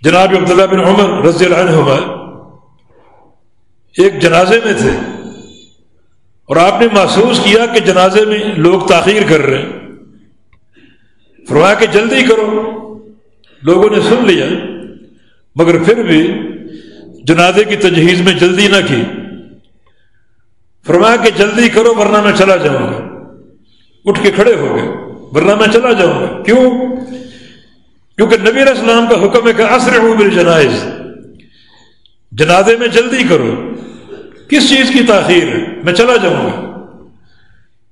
جناب عبداللہ بن عمر رضی اللہ عنہما ایک جنازے میں تھے اور آپ نے محسوس کیا کہ جنازے میں لوگ تاخیر کر رہے ہیں. فرمایا کہ جلدی کرو. لوگوں نے سن لیا مگر پھر بھی جنازے کی تجہیز میں جلدی نہ کی. فرمایا کہ جلدی کرو ورنہ میں چلا جاؤں گا. اٹھ کے کھڑے ہو گئے ورنہ میں چلا جاؤں گا. کیوں؟ کیونکہ نبی علیہ السلام کا حکم ہے کہ اسرعوا بالجنائز، جنازے میں جلدی کرو. کس چیز کی تاخیر ہے؟ میں چلا جاؤں گا.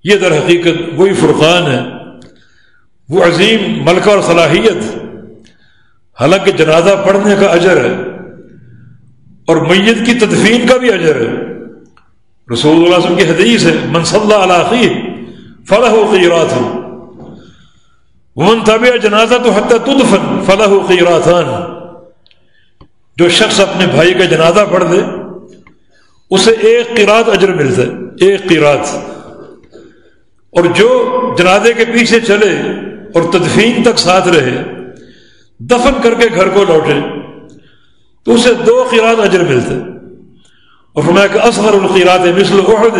یہ در حقیقت وہی فرقان ہے، وہ عظیم ملکہ اور صلاحیت. حالانکہ جنازہ پڑھنے کا اجر ہے اور میت کی تدفین کا بھی اجر ہے. رسول اللہ صلی اللہ علیہ وسلم کی حدیث ہے من صلی علی اخیہ فلہ قیرات ومن تبع جنازۃ حتی تدفن فلہ قیراتان. جو شخص اپنے بھائی کا جنازہ پڑھ دے اسے ایک قیرات اجر ملتا ہے، ایک قیرات. اور جو جنازے کے پیچھے چلے اور تدفین تک ساتھ رہے، دفن کر کے گھر کو لوٹے تو اسے 2 قیرات اجر ملتے. اور فرمایا کہ اصغر القیرات مثل احد،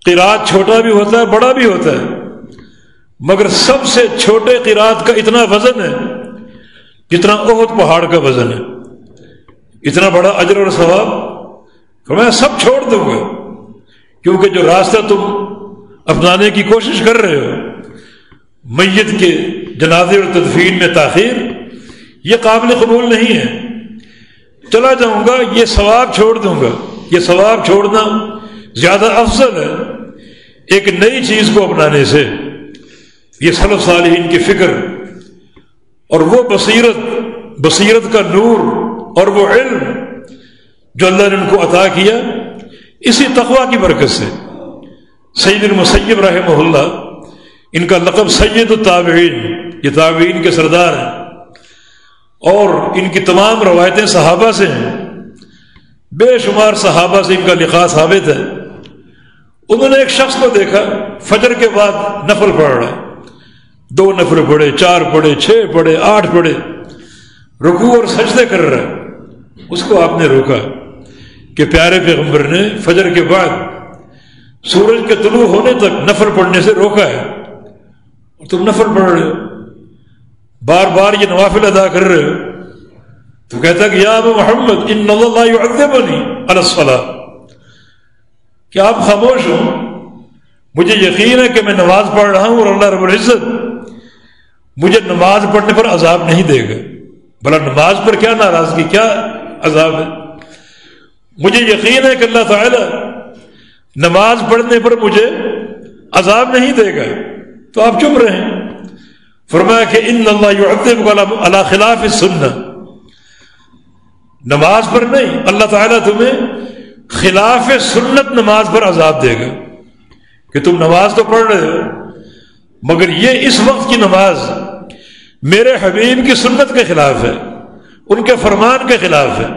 قیرات چھوٹا بھی ہوتا ہے بڑا بھی ہوتا ہے مگر سب سے چھوٹے قیرات کا اتنا وزن ہے جتنا احد پہاڑ کا وزن ہے. اتنا بڑا اجر اور ثواب. فرمایا سب چھوڑ دوں گا کیونکہ جو راستہ تم اپنانے کی کوشش کر رہے ہو، میت کے جنازے اور تدفین میں تاخیر، یہ قابل قبول نہیں ہے. چلا جاؤں گا، یہ ثواب چھوڑ دوں گا. یہ ثواب چھوڑنا زیادہ افضل ہے ایک نئی چیز کو اپنانے سے. یہ سلف صالحین کی فکر اور وہ بصیرت کا نور اور وہ علم جو اللہ نے ان کو عطا کیا، اسی تقوی کی برکت سے. سید المسیب رحمہ اللہ، ان کا لقب سید التابعین، یہ تابعین کے سردار ہیں اور ان کی تمام روایتیں صحابہ سے ہیں. بے شمار صحابہ سے ان کا لقاء ثابت ہے. انہوں نے ایک شخص کو دیکھا فجر کے بعد نفل پڑھ رہا ہے. 2 نفل پڑھے، 4 پڑھے، 6 پڑھے، 8 پڑھے، رکوع اور سجدے کر رہا ہے. اس کو آپ نے روکا کہ پیارے پیغمبر نے فجر کے بعد سورج کے طلوع ہونے تک نفل پڑھنے سے روکا ہے اور تم نفل پڑھ رہے ہو، بار بار یہ نوافل ادا کر رہے ہو. تو کہتا کہ یا ابا محمد ان اللہ یعذبنی علی الصلاۃ، کہ آپ خاموش ہو، مجھے یقین ہے کہ میں نماز پڑھ رہا ہوں اور اللہ رب العزت مجھے نماز پڑھنے پر عذاب نہیں دے گا. بھلا نماز پر کیا ناراضگی، کیا عذاب ہے؟ مجھے یقین ہے کہ اللہ تعالی نماز پڑھنے پر مجھے عذاب نہیں دے گا. تو آپ چپ رہیں. فرمایا کہ ان اللہ یعذب علی خلاف السنہ، نماز پر نہیں، اللہ تعالیٰ تمہیں خلاف سنت نماز پر عذاب دے گا کہ تم نماز تو پڑھ رہے ہو مگر یہ اس وقت کی نماز میرے حبیب کی سنت کے خلاف ہے، ان کے فرمان کے خلاف ہے.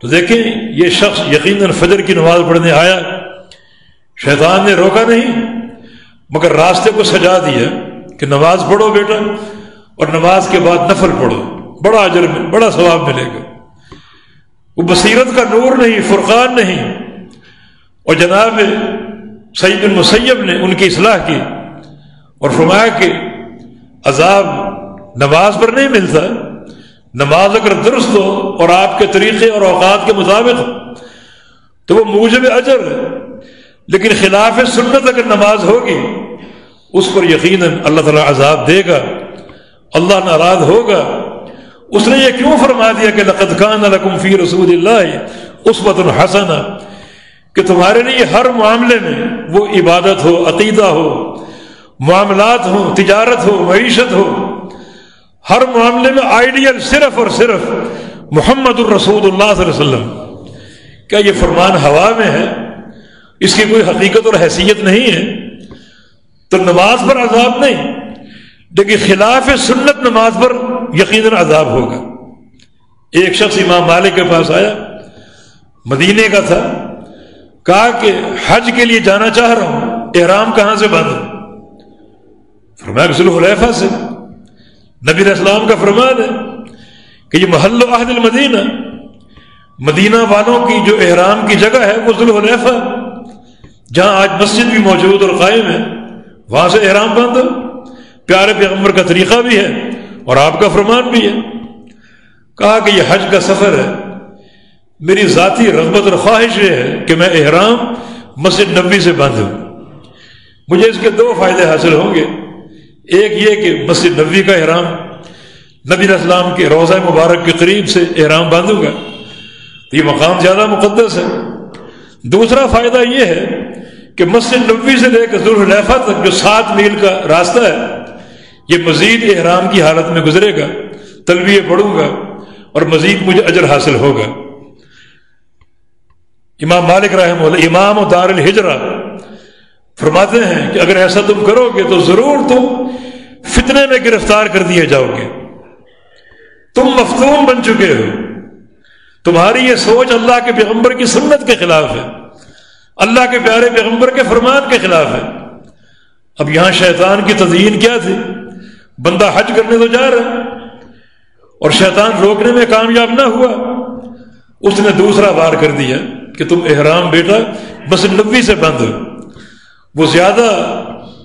تو دیکھیں یہ شخص یقیناً فجر کی نماز پڑھنے آیا، شیطان نے روکا نہیں مگر راستے کو سجا دیا کہ نماز پڑھو بیٹا اور نماز کے بعد نفل پڑھو، بڑا اجر میں بڑا ثواب ملے گا. وہ بصیرت کا نور نہیں، فرقان نہیں. اور جناب سید المسیب نے ان کی اصلاح کی اور فرمایا کہ عذاب نماز پر نہیں ملتا. نماز اگر درست ہو اور آپ کے طریقے اور اوقات کے مطابق تو وہ موجب اجر ہے، لیکن خلاف سنت اگر نماز ہوگی اس پر یقیناً اللہ تعالیٰ عذاب دے گا، اللہ ناراض ہوگا. اس نے یہ کیوں فرما دیا کہ لقد کان لکم فی رسول اللہ اسوۃ حسنہ، کہ تمہارے لیے ہر معاملے میں، وہ عبادت ہو، عقیدہ ہو، معاملات ہو، تجارت ہو، معیشت ہو، ہر معاملے میں آئیڈیل صرف اور صرف محمد الرسول اللہ صلی اللہ علیہ وسلم. کیا یہ فرمان ہوا میں ہے؟ اس کی کوئی حقیقت اور حیثیت نہیں ہے. تو نماز پر عذاب نہیں لیکن خلاف سنت نماز پر یقیناً عذاب ہوگا. ایک شخص امام مالک کے پاس آیا، مدینے کا تھا، کہا کہ حج کے لیے جانا چاہ رہا ہوں، احرام کہاں سے باندھوں؟ فرمایا ذوالحلیفہ سے. نبی علیہ السلام کا فرمان ہے کہ یہ محل عہد المدینہ، مدینہ والوں کی جو احرام کی جگہ ہے وہ ذوالحلیفہ، جہاں آج مسجد بھی موجود اور قائم ہے، وہاں سے احرام باندھو۔ پیارے پیغمبر کا طریقہ بھی ہے اور آپ کا فرمان بھی ہے۔ کہا کہ یہ حج کا سفر ہے، میری ذاتی رغبت اور خواہش یہ ہے کہ میں احرام مسجد نبوی سے باندھوں۔ مجھے اس کے دو فائدے حاصل ہوں گے، ایک یہ کہ مسجد نبوی کا احرام، نبی علیہ السلام کے روضہ مبارک کے قریب سے احرام باندھوں گا تو یہ مقام زیادہ مقدس ہے۔ دوسرا فائدہ یہ ہے کہ مسجد نبوی سے لے کر ذوالحلیفہ تک جو 7 میل کا راستہ ہے، یہ مزید احرام کی حالت میں گزرے گا، تلبیہ پڑھوں گا اور مزید مجھے اجر حاصل ہوگا۔ امام مالک رحمہ اللہ، امام و دار الہجرہ، فرماتے ہیں کہ اگر ایسا تم کرو گے تو ضرور تم فتنے میں گرفتار کر دیے جاؤ گے، تم مفتون بن چکے ہو، تمہاری یہ سوچ اللہ کے پیغمبر کی سنت کے خلاف ہے، اللہ کے پیارے پیغمبر کے فرمان کے خلاف ہے۔ اب یہاں شیطان کی تزیین کیا تھی؟ بندہ حج کرنے تو جا رہا ہے اور شیطان روکنے میں کامیاب نہ ہوا، اس نے دوسرا وار کر دیا کہ تم احرام بیٹا مسجد نبوی سے باندھو، وہ زیادہ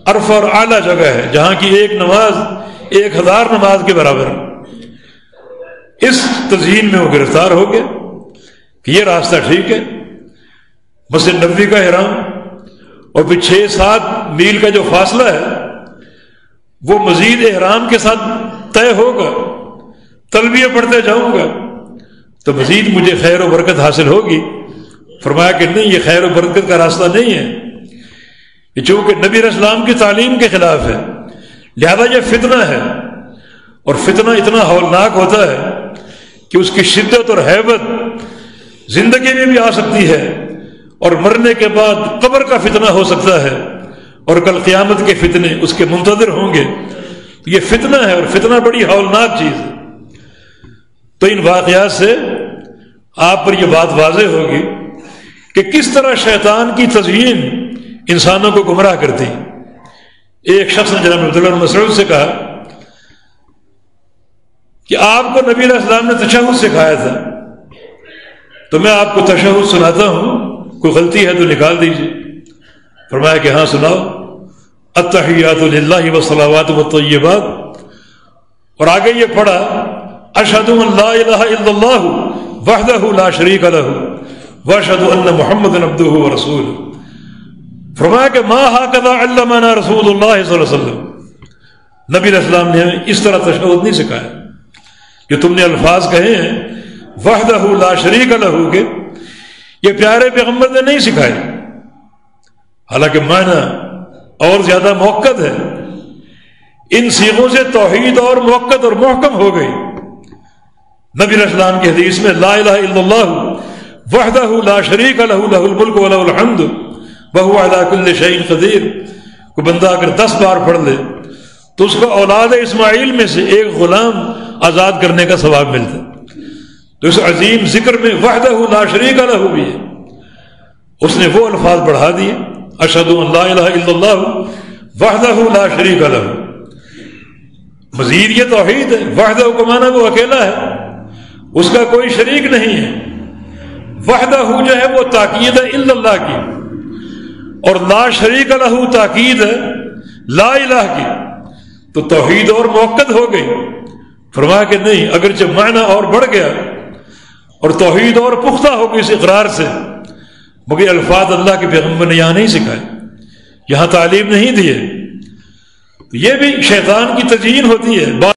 عرف اور اعلیٰ جگہ ہے جہاں کی ایک نماز 1000 نماز کے برابر۔ اس تزیین میں وہ گرفتار ہو گیا کہ یہ راستہ ٹھیک ہے، مسجد نبوی کا احرام اور پھر 6-7 میل کا جو فاصلہ ہے وہ مزید احرام کے ساتھ طے ہوگا، تلبیہ پڑھتے جاؤں گا تو مزید مجھے خیر و برکت حاصل ہوگی۔ فرمایا کہ نہیں، یہ خیر و برکت کا راستہ نہیں ہے، یہ چونکہ نبی علیہ السلام کی تعلیم کے خلاف ہے، لہذا یہ فتنہ ہے، اور فتنہ اتنا ہولناک ہوتا ہے کہ اس کی شدت اور ہیبت زندگی میں بھی آ سکتی ہے، اور مرنے کے بعد قبر کا فتنہ ہو سکتا ہے، اور کل قیامت کے فتنے اس کے منتظر ہوں گے۔ یہ فتنہ ہے اور فتنہ بڑی ہولناک چیز ہے۔ تو ان واقعات سے آپ پر یہ بات واضح ہوگی کہ کس طرح شیطان کی تزیین انسانوں کو گمراہ کرتی۔ ایک شخص نے جناب عبداللہ نصر سے کہا کہ آپ کو نبی علیہ السلام نے تشہد سکھایا تھا، تو میں آپ کو تشہد سناتا ہوں، کوئی غلطی ہے تو نکال دیجیے۔ فرمایا کہ ہاں سناؤ۔ التحیات للہ والصلوات والطیبات، اور آگے یہ پڑھا اشہد ان لا الہ الا اللہ وحدہ لا شریک لہ واشہد ان محمد عبدہ ورسولہ۔ فرمایا کہ ما ہکذا علمنا رسول اللہ صلی اللہ علیہ وسلم، نبی علیہ السلام نے ہمیں اس طرح تشہد نہیں سکھایا۔ جو تم نے الفاظ کہے ہیں وحدہ لا شریک لہ کے، یہ پیارے پیغمبر نے نہیں سکھائے، حالانکہ معنی اور زیادہ موقت ہے۔ ان صیغوں سے توحید اور موقت اور محکم ہو گئی۔ نبی علیہ السلام کی حدیث میں لا الہ الا اللہ وحدہ لا شریک لہ لہ الملک ولہ الحمد وہو علی کل شیء قدیر، کوئی بندہ اگر 10 بار پڑھ لے تو اس کو اولاد اسماعیل میں سے ایک غلام آزاد کرنے کا ثواب ملتا ہے۔ تو اس عظیم ذکر میں وحدہ لا شریک لہ بھی ہے، اس نے وہ الفاظ بڑھا دیے اشہد ان لا الہ الا اللہ وحدہ لا شریک لہ۔ مزید یہ توحید ہے، وحدہ کو مانا وہ اکیلا ہے، اس کا کوئی شریک نہیں ہے۔ وحدہ جو ہے وہ تاکید ہے الا اللہ کی، اور لا شریک لہ تاکید ہے لا الہ کی، تو توحید اور موقت ہو گئی۔ فرمایا کہ نہیں، اگرچہ معنی اور بڑھ گیا اور توحید اور پختہ ہو گئی اس اقرار سے، مگر الفاظ اللہ کے پیغمبر نے یہاں نہیں سکھائے، یہاں تعلیم نہیں دی ہے۔ یہ بھی شیطان کی تزیین ہوتی ہے۔